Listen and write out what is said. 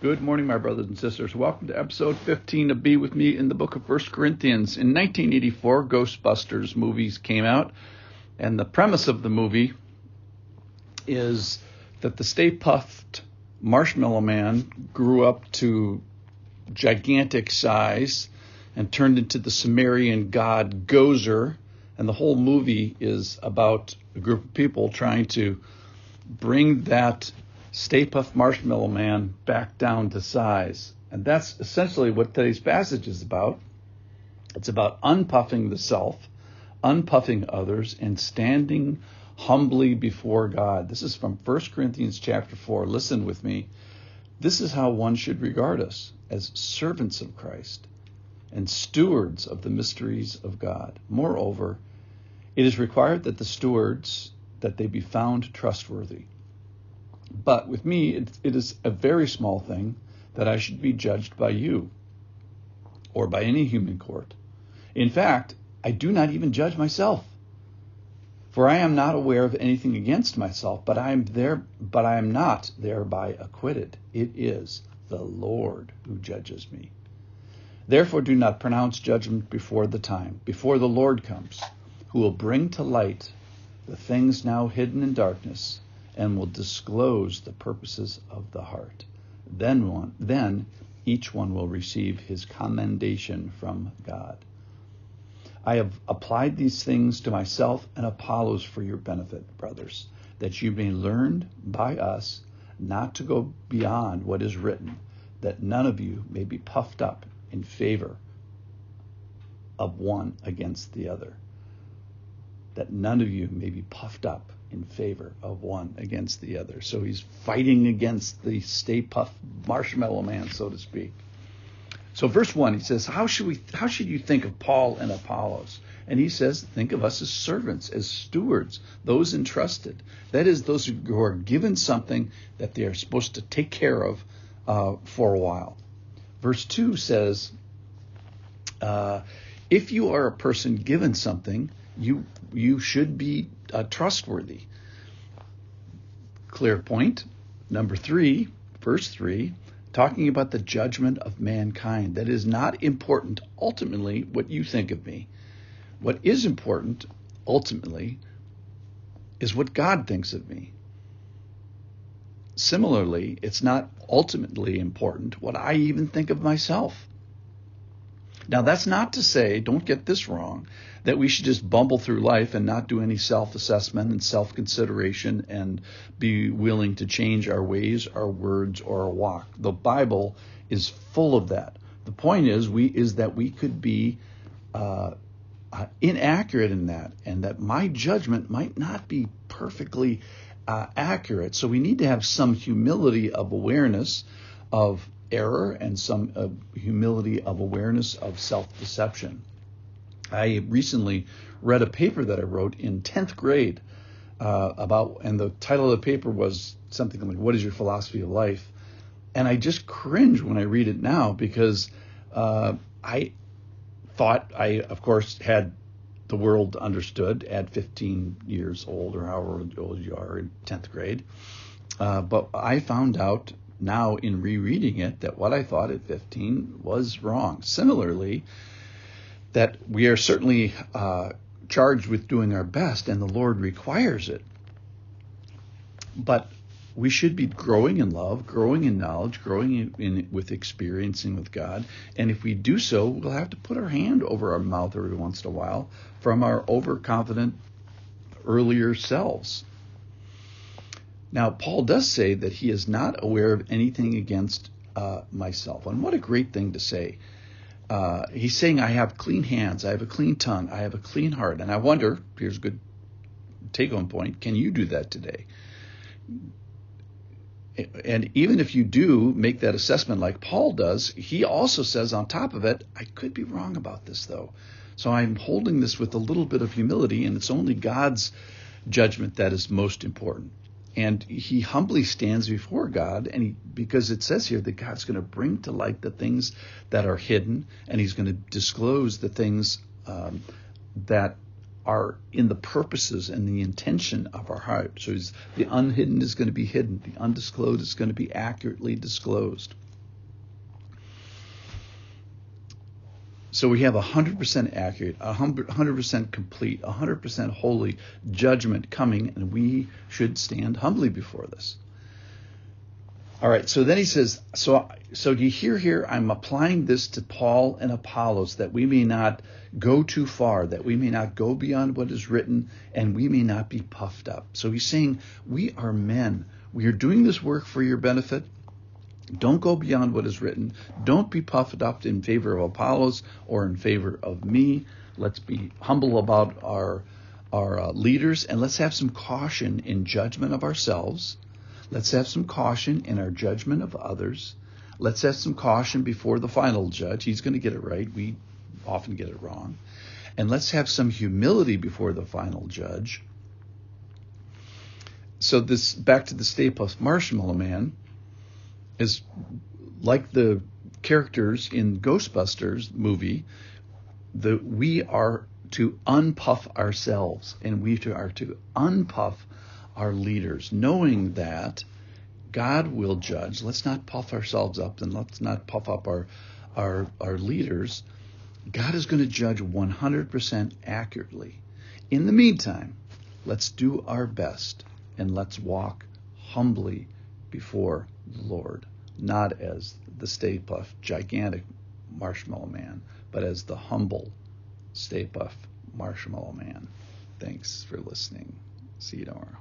Good morning, my brothers and sisters. Welcome to episode 15 of Be With Me in the book of 1 Corinthians. In 1984, Ghostbusters movies came out, and the premise of the movie is that the Stay-Puft Marshmallow Man grew up to gigantic size and turned into the Sumerian god Gozer, and the whole movie is about a group of people trying to bring that Stay-Puft Marshmallow Man back down to size. And that's essentially what today's passage is about. It's about unpuffing the self, unpuffing others, and standing humbly before God. This is from 1 Corinthians chapter 4. Listen with me. This is how one should regard us, as servants of Christ and stewards of the mysteries of God. Moreover, it is required that the stewards, that they be found trustworthy. But with me, it is a very small thing that I should be judged by you or by any human court. In fact, I do not even judge myself, for I am not aware of anything against myself, but I am not thereby acquitted. It is the Lord who judges me. Therefore, do not pronounce judgment before the time, before the Lord comes, who will bring to light the things now hidden in darkness, and will disclose the purposes of the heart. Then each one will receive his commendation from God. I have applied these things to myself and Apollos for your benefit, brothers, that you may learn by us not to go beyond what is written, that none of you may be puffed up in favor of one against the other. That none of you may be puffed up in favor of one against the other. So he's fighting against the Stay-Puft Marshmallow Man, so to speak. So verse 1, he says, how should you think of Paul and Apollos? And he says, think of us as servants, as stewards, those entrusted. That is, those who are given something that they are supposed to take care of for a while. Verse 2 says, if you are a person given something, you should be trustworthy. Clear point. Number 3, verse 3, talking about the judgment of mankind. That is not important ultimately what you think of me. What is important ultimately is what God thinks of me. Similarly, it's not ultimately important what I even think of myself. Now, that's not to say, don't get this wrong, that we should just bumble through life and not do any self-assessment and self-consideration and be willing to change our ways, our words, or our walk. The Bible is full of that. The point is that we could be inaccurate in that, and that my judgment might not be perfectly accurate. So we need to have some humility of awareness of error and some humility of awareness of self-deception. I recently read a paper that I wrote in 10th grade and the title of the paper was something like, "What is your philosophy of life?" And I just cringe when I read it now because I thought I, of course, had the world understood at 15 years old or however old you are in 10th grade. But I found out now in rereading it that what I thought at 15 was wrong. Similarly, that we are certainly charged with doing our best, and the Lord requires it. But we should be growing in love, growing in knowledge, growing with experiencing with God. And if we do so, we'll have to put our hand over our mouth every once in a while from our overconfident earlier selves. Now, Paul does say that he is not aware of anything against myself. And what a great thing to say. He's saying, I have clean hands, I have a clean tongue, I have a clean heart. And I wonder, here's a good take-home point, can you do that today? And even if you do make that assessment like Paul does, he also says on top of it, I could be wrong about this, though. So I'm holding this with a little bit of humility, and it's only God's judgment that is most important. And he humbly stands before God, and because it says here that God's going to bring to light the things that are hidden, and he's going to disclose the things that are in the purposes and the intention of our heart. So the unhidden is going to be hidden. The undisclosed is going to be accurately disclosed. So we have 100% accurate, 100% complete, 100% holy judgment coming, and we should stand humbly before this. All right, so then he says, so you hear here, I'm applying this to Paul and Apollos, that we may not go too far, that we may not go beyond what is written, and we may not be puffed up. So he's saying, we are men. We are doing this work for your benefit. Don't go beyond what is written. Don't be puffed up in favor of Apollos or in favor of me. Let's be humble about our leaders, and let's have some caution in judgment of ourselves. Let's have some caution in our judgment of others. Let's have some caution before the final judge. He's going to get it right. We often get it wrong. And let's have some humility before the final judge. So this, back to the Stay-Puft Marshmallow Man, is like the characters in Ghostbusters movie, we are to unpuff ourselves, and we are to unpuff our leaders, knowing that God will judge. Let's not puff ourselves up, and let's not puff up our leaders. God is going to judge 100% accurately. In the meantime, let's do our best, and let's walk humbly before the Lord, not as the Stay-Puft gigantic Marshmallow Man, but as the humble Stay-Puft Marshmallow Man. Thanks for listening. See you tomorrow.